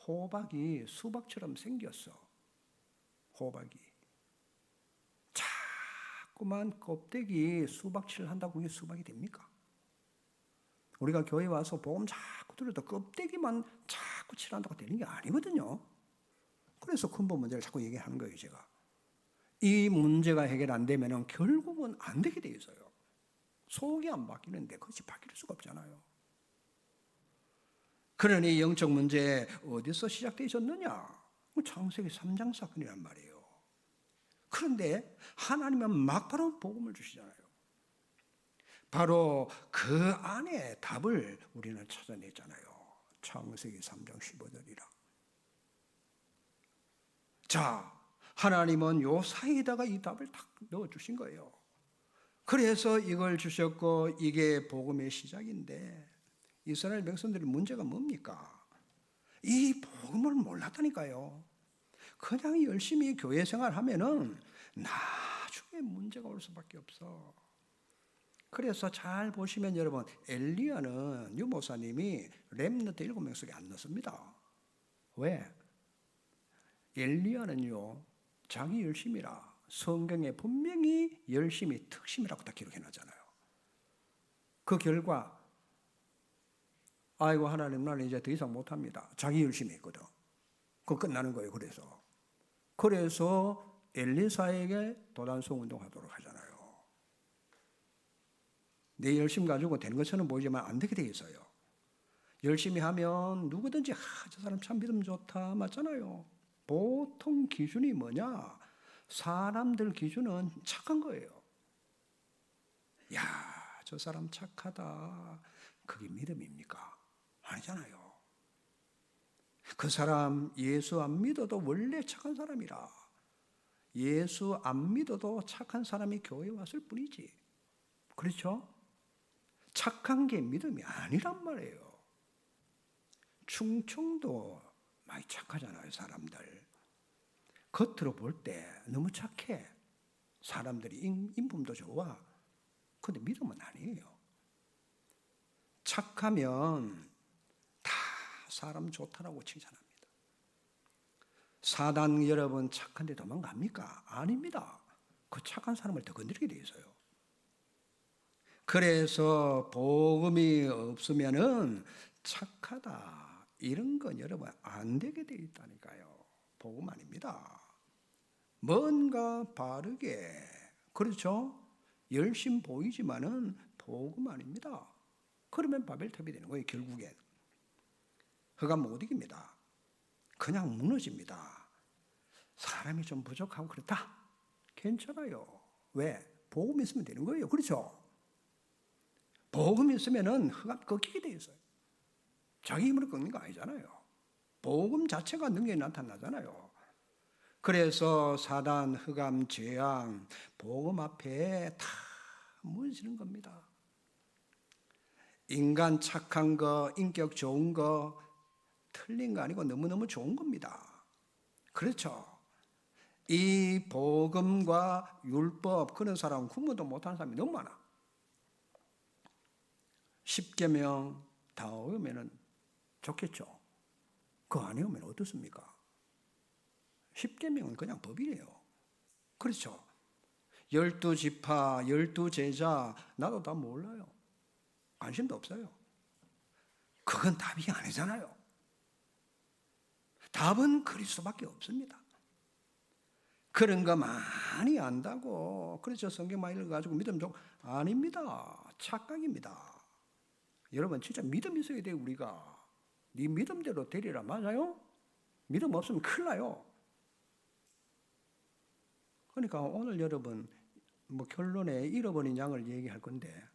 호박이 수박처럼 생겼어. 호박이. 자꾸만 껍데기 수박칠을 한다고 그게 수박이 됩니까? 우리가 교회 와서 복음 자꾸 들어도 껍데기만 자꾸 칠한다고 되는 게 아니거든요. 그래서 근본 문제를 자꾸 얘기하는 거예요, 제가. 이 문제가 해결 안 되면 결국은 안 되게 돼 있어요. 속이 안 바뀌는데 그것이 바뀔 수가 없잖아요. 그러니 영적 문제 어디서 시작되셨느냐? 창세기 3장 사건이란 말이에요. 그런데 하나님은 막바로 복음을 주시잖아요. 바로 그 안에 답을 우리는 찾아냈잖아요. 창세기 3장 15절이라. 자, 하나님은 요 사이에다가 이 답을 딱 넣어주신 거예요. 그래서 이걸 주셨고 이게 복음의 시작인데 이스라엘 백성들의 문제가 뭡니까? 이 복음을 몰랐다니까요. 그냥 열심히 교회 생활하면은 나중에 문제가 올 수밖에 없어. 그래서 잘 보시면 여러분 엘리야는 유 목사님이 렘넌트 7명 속에 안 넣습니다. 왜? 엘리야는요 자기 열심이라 성경에 분명히 열심히 특심이라고 다 기록해놨잖아요. 그 결과 아이고 하나님 나는 이제 더 이상 못합니다. 자기 열심히 했거든. 그거 끝나는 거예요. 그래서 엘리사에게 도단성 운동하도록 하잖아요. 내 열심 가지고 되는 것처럼 보이지만 안 되게 돼 있어요. 열심히 하면 누구든지 저 사람 참 믿음 좋다 맞잖아요. 보통 기준이 뭐냐? 사람들 기준은 착한 거예요. 야, 저 사람 착하다. 그게 믿음입니까? 아니잖아요. 그 사람 예수 안 믿어도 원래 착한 사람이라. 예수 안 믿어도 착한 사람이 교회에 왔을 뿐이지. 그렇죠? 착한 게 믿음이 아니란 말이에요. 충청도 많이 착하잖아요, 사람들. 겉으로 볼 때 너무 착해. 사람들이 인품도 좋아. 근데 믿음은 아니에요. 착하면 다 사람 좋다라고 칭찬합니다. 사단 여러분 착한데 도망갑니까? 아닙니다. 그 착한 사람을 더 건드리게 돼 있어요. 그래서 복음이 없으면은 착하다 이런 건 여러분 안 되게 돼 있다니까요. 복음 아닙니다. 뭔가 바르게 그렇죠? 열심 보이지만은 복음 아닙니다. 그러면 바벨탑이 되는 거예요. 결국엔 그가 못 이깁니다. 그냥 무너집니다. 사람이 좀 부족하고 그렇다. 괜찮아요. 왜? 복음 있으면 되는 거예요. 그렇죠? 복음 있으면은 흑암 꺾이게 돼 있어요. 자기 힘으로 꺾는 거 아니잖아요. 복음 자체가 능력이 나타나잖아요. 그래서 사단, 흑암, 재앙, 복음 앞에 다 무너지는 겁니다. 인간 착한 거, 인격 좋은 거 틀린 거 아니고 너무너무 좋은 겁니다. 그렇죠. 이 복음과 율법 그런 사람은 구분도 못하는 사람이 너무 많아. 10계명 다 외우면 좋겠죠. 그거 안 외우면 어떻습니까? 10계명은 그냥 법이에요. 그렇죠. 12지파, 12제자 나도 다 몰라요. 관심도 없어요. 그건 답이 아니잖아요. 답은 그리스도밖에 없습니다. 그런 거 많이 안다고 그렇죠. 성경 많이 읽어가지고 믿음 좀 아닙니다. 착각입니다. 여러분 진짜 믿음 있어야 돼요. 우리가 네 믿음대로 되리라. 맞아요? 믿음 없으면 큰일 나요. 그러니까 오늘 여러분 뭐 결론에 잃어버린 양을 얘기할 건데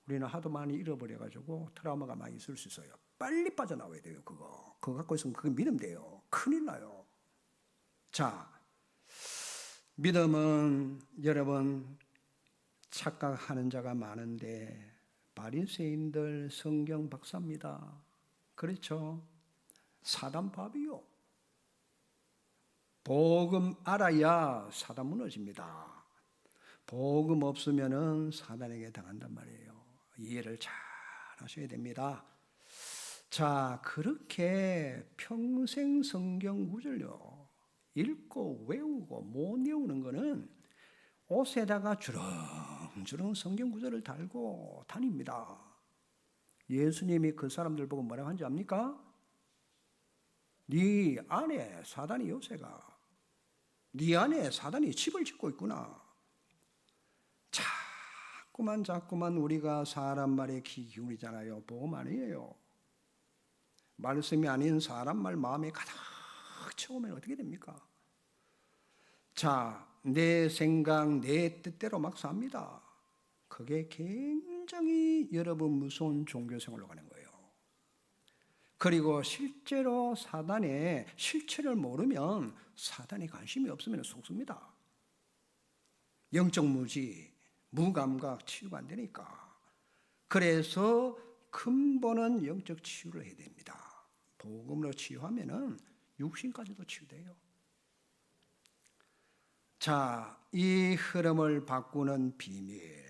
우리는 하도 많이 잃어버려가지고 트라우마가 많이 있을 수 있어요. 빨리 빠져나와야 돼요. 그거 갖고 있으면 그게 믿음 돼요. 큰일 나요. 자, 믿음은 여러분 착각하는 자가 많은데 바리새인들 성경 박사입니다. 그렇죠? 사단 밥이요. 복음 알아야 사단 무너집니다. 복음 없으면은 사단에게 당한단 말이에요. 이해를 잘 하셔야 됩니다. 자, 그렇게 평생 성경 구절요. 읽고 외우고 못 외우는 거는 옷에다가 주렁주렁 성경 구절을 달고 다닙니다. 예수님이 그 사람들 보고 뭐라고 한지 압니까? 네 안에 사단이 요새가 네 안에 사단이 집을 짓고 있구나. 자꾸만 우리가 사람 말에 귀 기울이잖아요. 복음 아니에요. 말씀이 아닌 사람 말 마음에 가득 채우면 어떻게 됩니까? 자, 내 생각, 내 뜻대로 막 삽니다. 그게 굉장히 여러분 무서운 종교생활로 가는 거예요. 그리고 실제로 사단의 실체를 모르면 사단에 관심이 없으면 속습니다. 영적 무지, 무감각 치유가 안 되니까. 그래서 근본은 영적 치유를 해야 됩니다. 복음으로 치유하면은 육신까지도 치유돼요. 자, 이 흐름을 바꾸는 비밀,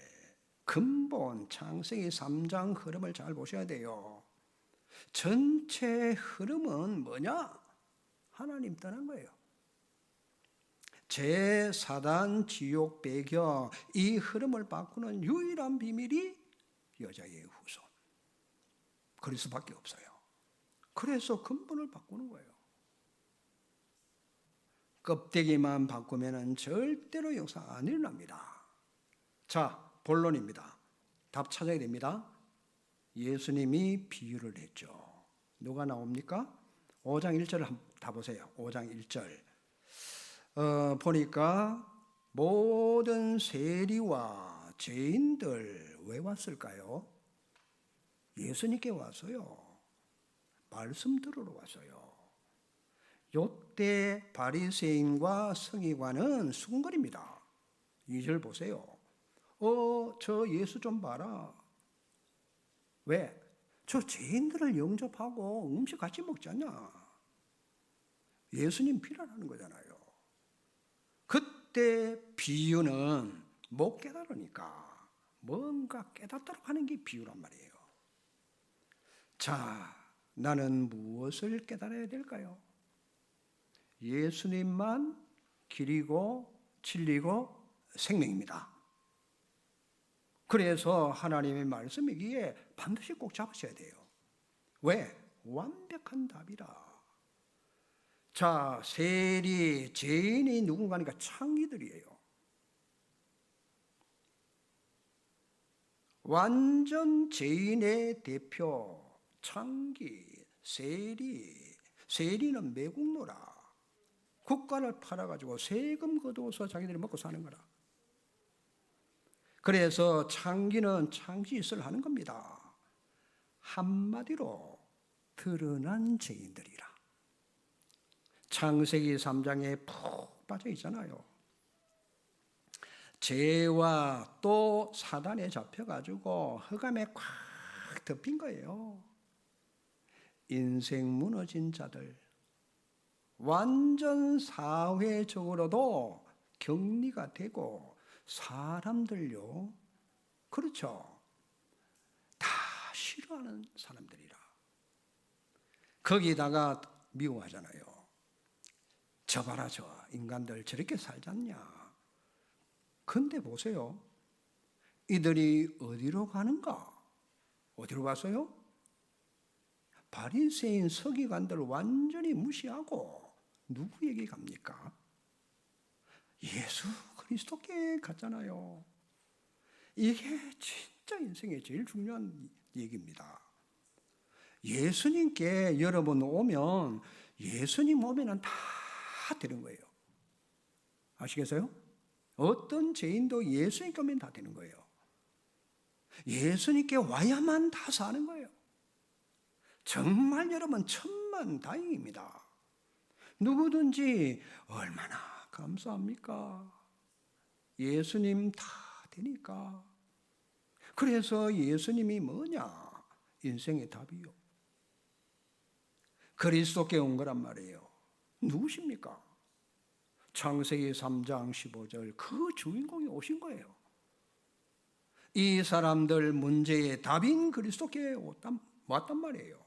근본 창세기 3장 흐름을 잘 보셔야 돼요. 전체 흐름은 뭐냐? 하나님 떠난 거예요. 제4단 지옥 배경, 이 흐름을 바꾸는 유일한 비밀이 여자의 후손. 그리스도밖에 없어요. 그래서 근본을 바꾸는 거예요. 껍데기만 바꾸면 절대로 역사 안 일어납니다. 자, 본론입니다. 답 찾아야 됩니다. 예수님이 비유를 했죠. 누가 나옵니까? 5장 1절을 한번 다 보세요. 5장 1절. 보니까 모든 세리와 죄인들 왜 왔을까요? 예수님께 왔어요. 말씀 들으러 왔어요. 요때 바리새인과 서기관은 수군거립니다. 2절 보세요. 저 예수 좀 봐라. 왜? 저 죄인들을 영접하고 음식 같이 먹잖아. 예수님 비난하는 거잖아요. 그때 비유는 못 깨달으니까 뭔가 깨닫도록 하는 게 비유란 말이에요. 자, 나는 무엇을 깨달아야 될까요? 예수님만 길이고 진리고 생명입니다. 그래서 하나님의 말씀이기에 반드시 꼭 잡으셔야 돼요. 왜? 완벽한 답이라. 자, 세리, 죄인이 누군가니까 창기들이에요. 완전 죄인의 대표, 창기, 세리. 세리는 매국노라. 국가를 팔아가지고 세금 거두어서 자기들이 먹고 사는 거라. 그래서 창기는 창짓을 하는 겁니다. 한마디로 드러난 죄인들이라. 창세기 3장에 푹 빠져 있잖아요. 죄와 또 사단에 잡혀가지고 흑암에 꽉 덮인 거예요. 인생 무너진 자들, 완전 사회적으로도 격리가 되고 사람들요, 그렇죠, 다 싫어하는 사람들이라. 거기다가 미워하잖아요. 저 봐라, 저 인간들 저렇게 살잖냐. 근데 보세요, 이들이 어디로 가는가? 어디로 갔어요? 바리새인 서기관들을 완전히 무시하고 누구에게 갑니까? 예수 그리스도께 갔잖아요. 이게 진짜 인생의 제일 중요한 얘기입니다. 예수님께 여러분 오면, 예수님 오면은 다 되는 거예요. 아시겠어요? 어떤 죄인도 예수님께 오면 다 되는 거예요. 예수님께 와야만 다 사는 거예요. 정말 여러분 천만 다행입니다. 누구든지 얼마나 감사합니까? 예수님 다 되니까. 그래서 예수님이 뭐냐? 인생의 답이요. 그리스도께 온 거란 말이에요. 누구십니까? 창세기 3장 15절 그 주인공이 오신 거예요. 이 사람들 문제의 답인 그리스도께 왔단 말이에요.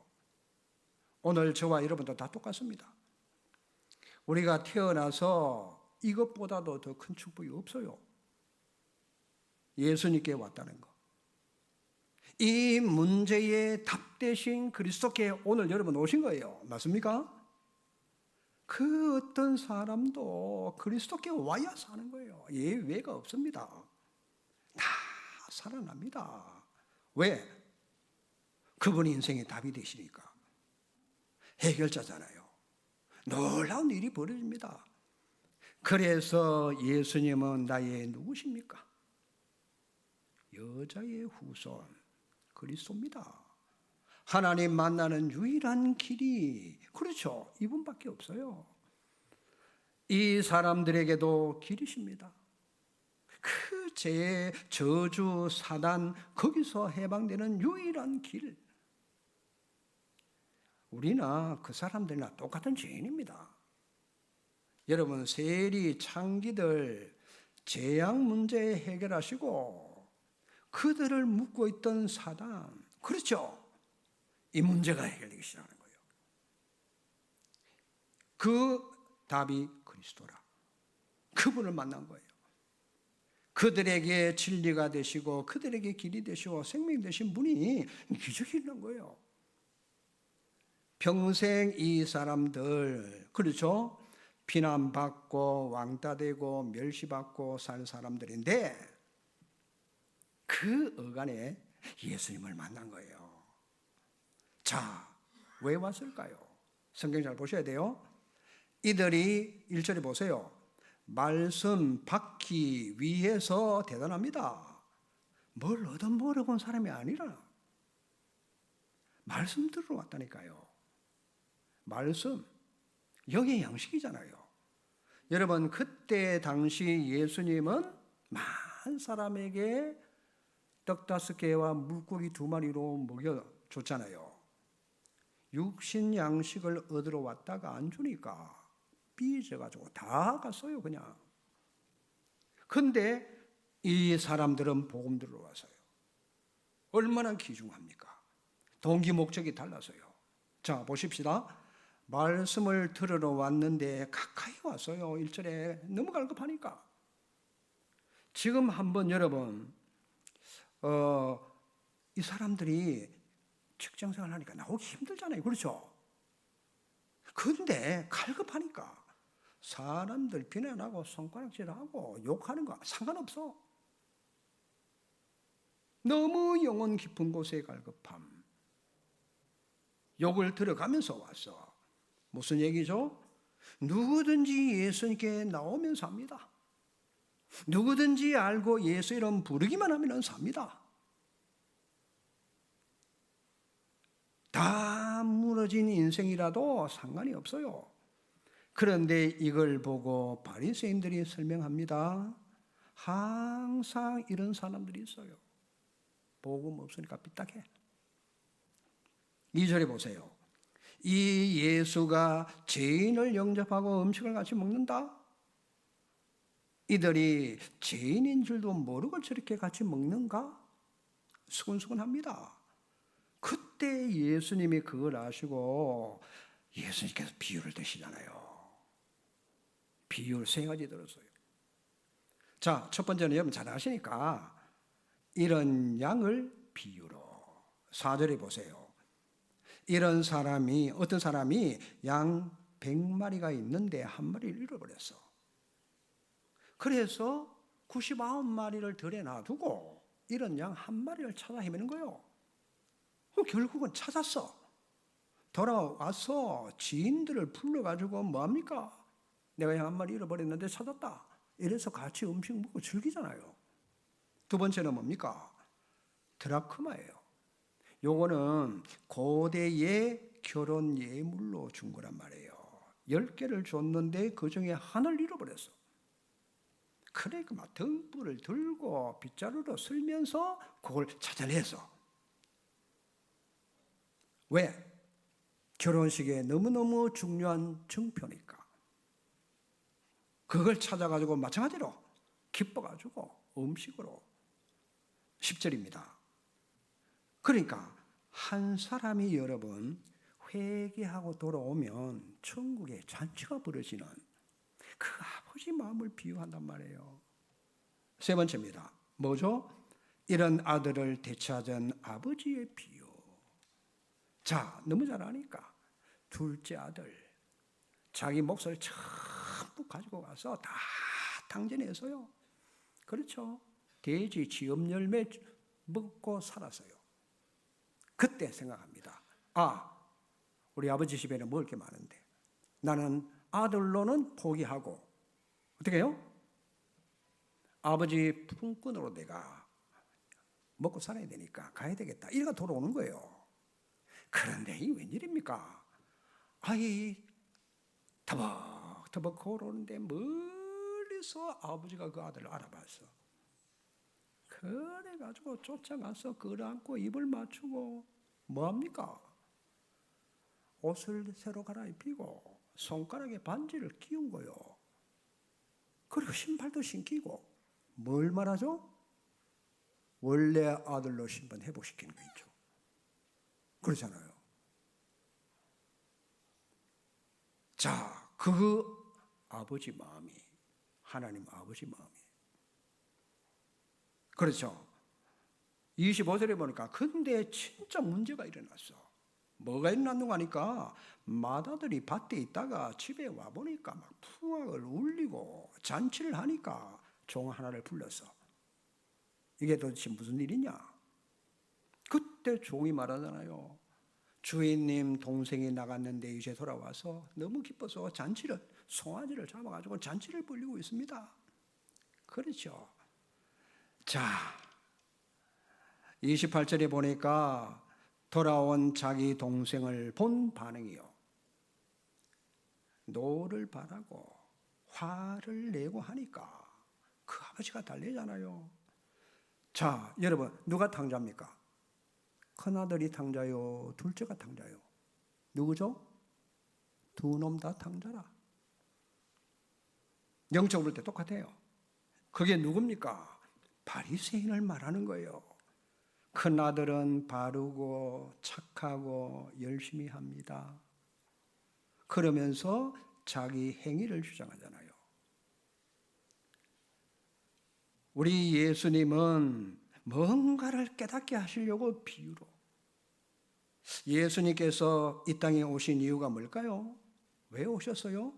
오늘 저와 여러분도 다 똑같습니다. 우리가 태어나서 이것보다도 더 큰 축복이 없어요. 예수님께 왔다는 거. 이 문제의 답 대신 그리스도께 오늘 여러분 오신 거예요. 맞습니까? 그 어떤 사람도 그리스도께 와야 사는 거예요. 예외가 없습니다. 다 살아납니다. 왜? 그분이 인생의 답이 되시니까. 해결자잖아요. 놀라운 일이 벌어집니다. 그래서 예수님은 나의 누구십니까? 여자의 후손 그리스도입니다. 하나님 만나는 유일한 길이, 그렇죠, 이분밖에 없어요. 이 사람들에게도 길이십니다. 그 죄의 저주 사단, 거기서 해방되는 유일한 길. 우리나 그 사람들이나 똑같은 죄인입니다. 여러분, 세리 창기들 재앙 문제 해결하시고 그들을 묶고 있던 사단, 그렇죠, 이 문제가 해결되기 시작하는 거예요. 그 답이 그리스도라. 그분을 만난 거예요. 그들에게 진리가 되시고 그들에게 길이 되시고 생명이 되신 분이 기적이 일어난 거예요. 평생 이 사람들, 그렇죠, 비난받고 왕따되고 멸시받고 살 사람들인데 그 어간에 예수님을 만난 거예요. 자, 왜 왔을까요? 성경 잘 보셔야 돼요. 이들이 1절에 보세요. 말씀 받기 위해서 대단합니다. 뭘 얻어먹어본 사람이 아니라 말씀 들으러 왔다니까요. 말씀, 영의 양식이잖아요. 여러분, 그때 당시 예수님은 많은 사람에게 떡 5개와 물고기 2마리로 먹여줬잖아요. 육신 양식을 얻으러 왔다가 안 주니까 삐져가지고 다 갔어요, 그냥. 근데 이 사람들은 복음 들으러 왔어요. 얼마나 귀중합니까? 동기 목적이 달라서요. 자, 보십시다. 말씀을 들으러 왔는데 가까이 왔어요. 1절에 너무 갈급하니까. 지금 한번 여러분, 이 사람들이 직장생활 하니까 나오기 힘들잖아요. 그렇죠? 근데 갈급하니까 사람들 비난하고 손가락질하고 욕하는 거 상관없어. 너무 영혼 깊은 곳에 갈급함. 욕을 들어가면서 왔어. 무슨 얘기죠? 누구든지 예수님께 나오면 삽니다. 누구든지 알고 예수 이름 부르기만 하면 삽니다. 다 무너진 인생이라도 상관이 없어요. 그런데 이걸 보고 바리새인들이 설명합니다. 항상 이런 사람들이 있어요. 복음 없으니까 삐딱해. 2절에 보세요. 이 예수가 죄인을 영접하고 음식을 같이 먹는다? 이들이 죄인인 줄도 모르고 저렇게 같이 먹는가? 수근수근합니다. 그때 예수님이 그걸 아시고 예수님께서 비유를 드시잖아요. 비유를 3가지 들었어요. 자, 첫 번째는 여러분 잘 아시니까 이런 양을 비유로 4절에 보세요. 이런 사람이 어떤 사람이 양 100마리가 있는데 한 마리를 잃어버렸어. 그래서 99마리를 들에 놔두고 이런 양 한 마리를 찾아 헤매는 거예요. 결국은 찾았어. 돌아와서 지인들을 불러가지고 뭐합니까? 내가 양 한 마리 잃어버렸는데 찾았다. 이래서 같이 음식 먹고 즐기잖아요. 두 번째는 뭡니까? 드라크마예요. 요거는 고대의 결혼 예물로 준 거란 말이에요. 10개를 줬는데 그 중에 하나를 잃어버렸어. 그러니까 막 등불을 들고 빗자루로 쓸면서 그걸 찾아내서. 왜? 결혼식에 너무너무 중요한 증표니까. 그걸 찾아가지고 마찬가지로 기뻐가지고 음식으로 10절입니다. 그러니까 한 사람이 여러분 회개하고 돌아오면 천국에 잔치가 벌어지는 그 아버지 마음을 비유한단 말이에요. 세 번째입니다. 뭐죠? 이런 아들을 되찾은 아버지의 비유. 자, 너무 잘 아니까 둘째 아들 자기 몫을 전부 가지고 가서 다 탕진해서요. 그렇죠. 돼지 지엄 열매 먹고 살았어요. 그때 생각합니다. 우리 아버지 집에는 먹을 게 많은데 나는 아들로는 포기하고 어떻게 해요? 아버지 품꾼으로 내가 먹고 살아야 되니까 가야 되겠다. 이래가 돌아오는 거예요. 그런데 이 웬일입니까? 아이 터벅터벅 걸어오는데 멀리서 아버지가 그 아들을 알아봤어. 그래가지고 쫓아가서 끌어안고 입을 맞추고 뭐합니까? 옷을 새로 갈아입히고 손가락에 반지를 끼운 거요. 그리고 신발도 신기고 뭘 말하죠? 원래 아들로 신분 회복시키는 거 있죠. 그렇잖아요. 자, 그 아버지 마음이 하나님 아버지 마음이 그렇죠. 25절에 보니까 근데 진짜 문제가 일어났어. 뭐가 일어났는가 하니까 맏아들이 밭에 있다가 집에 와보니까 막 풍악을 울리고 잔치를 하니까 종 하나를 불렀어. 이게 도대체 무슨 일이냐? 그때 종이 말하잖아요. 주인님 동생이 나갔는데 이제 돌아와서 너무 기뻐서 잔치를 송아지를 잡아가지고 잔치를 벌이고 있습니다. 그렇죠. 자, 28절에 보니까 돌아온 자기 동생을 본 반응이요. 노를 바라고 화를 내고 하니까 그 아버지가 달래잖아요. 자, 여러분 누가 탕자입니까? 큰아들이 탕자요, 둘째가 탕자요. 누구죠? 두 놈 다 탕자라. 영적으로 볼 때 똑같아요. 그게 누굽니까? 바리새인을 말하는 거예요. 큰아들은 바르고 착하고 열심히 합니다. 그러면서 자기 행위를 주장하잖아요. 우리 예수님은 뭔가를 깨닫게 하시려고 비유로 예수님께서 이 땅에 오신 이유가 뭘까요? 왜 오셨어요?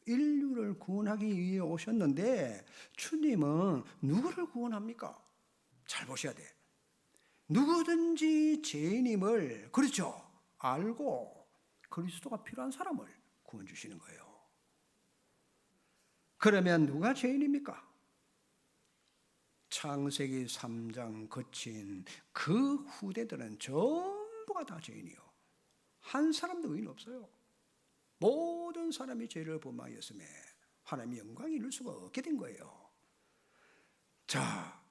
인류를 구원하기 위해 오셨는데 주님은 누구를 구원합니까? 잘 보셔야 돼. 누구든지 죄인임을 그렇죠. 알고 그리스도가 필요한 사람을 구원 주시는 거예요. 그러면 누가 죄인입니까? 창세기 3장 거친 그 후대들은 전부 모두가 다 죄인이요. 한 사람도 의인 없어요. 모든 사람이 죄를 범하였음에 하나님의 영광을 이룰 수가 없게 된 거예요. 자,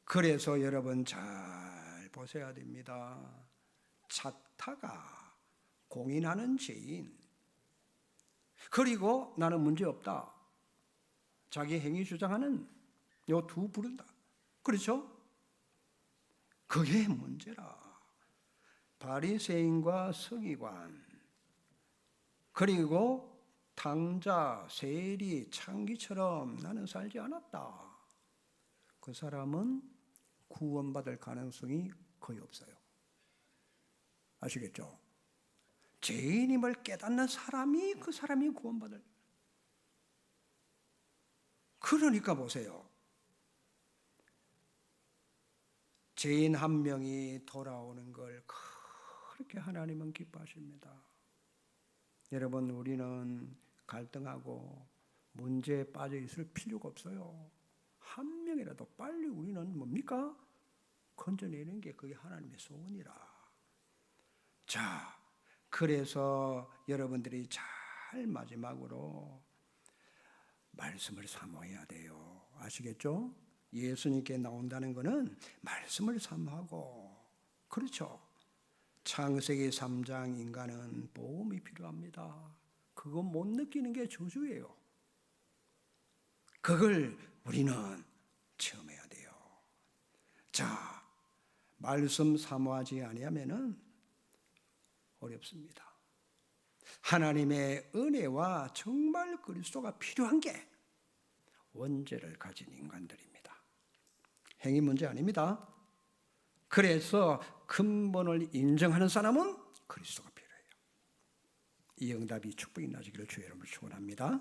그래서 여러분 잘 보셔야 됩니다. 찾다가 공인하는 죄인, 그리고 나는 문제없다, 자기 행위 주장하는 요 두 부류다. 그렇죠? 그게 문제라. 바리새인과 서기관, 그리고 탕자, 세리, 창기처럼 나는 살지 않았다. 그 사람은 구원받을 가능성이 거의 없어요. 아시겠죠? 죄인임을 깨닫는 사람이 그 사람이 구원받을. 그러니까 보세요. 죄인 한 명이 돌아오는 걸 그렇게 하나님은 기뻐하십니다. 여러분, 우리는 갈등하고 문제에 빠져 있을 필요가 없어요. 한 명이라도 빨리 우리는 뭡니까? 건져내는 게 그게 하나님의 소원이라. 자, 그래서 여러분들이 잘 마지막으로 말씀을 사모해야 돼요. 아시겠죠? 예수님께 나온다는 것은 말씀을 사모하고, 그렇죠? 창세기 3장 인간은 보험이 필요합니다. 그거 못 느끼는 게 저주예요. 그걸 우리는 체험해야 돼요. 자, 말씀 사모하지 아니하면은 어렵습니다. 하나님의 은혜와 정말 그리스도가 필요한 게 원죄를 가진 인간들입니다. 행위 문제 아닙니다. 그래서 근본을 인정하는 사람은 그리스도가 필요해요. 이 응답이 축복이 나시기를 주의 이름으로 축원합니다.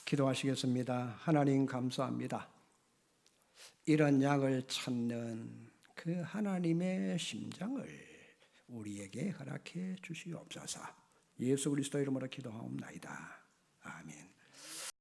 기도하시겠습니다. 하나님 감사합니다. 이런 양을 찾는 그 하나님의 심장을 우리에게 허락해 주시옵소서. 예수 그리스도 이름으로 기도하옵나이다. 아멘.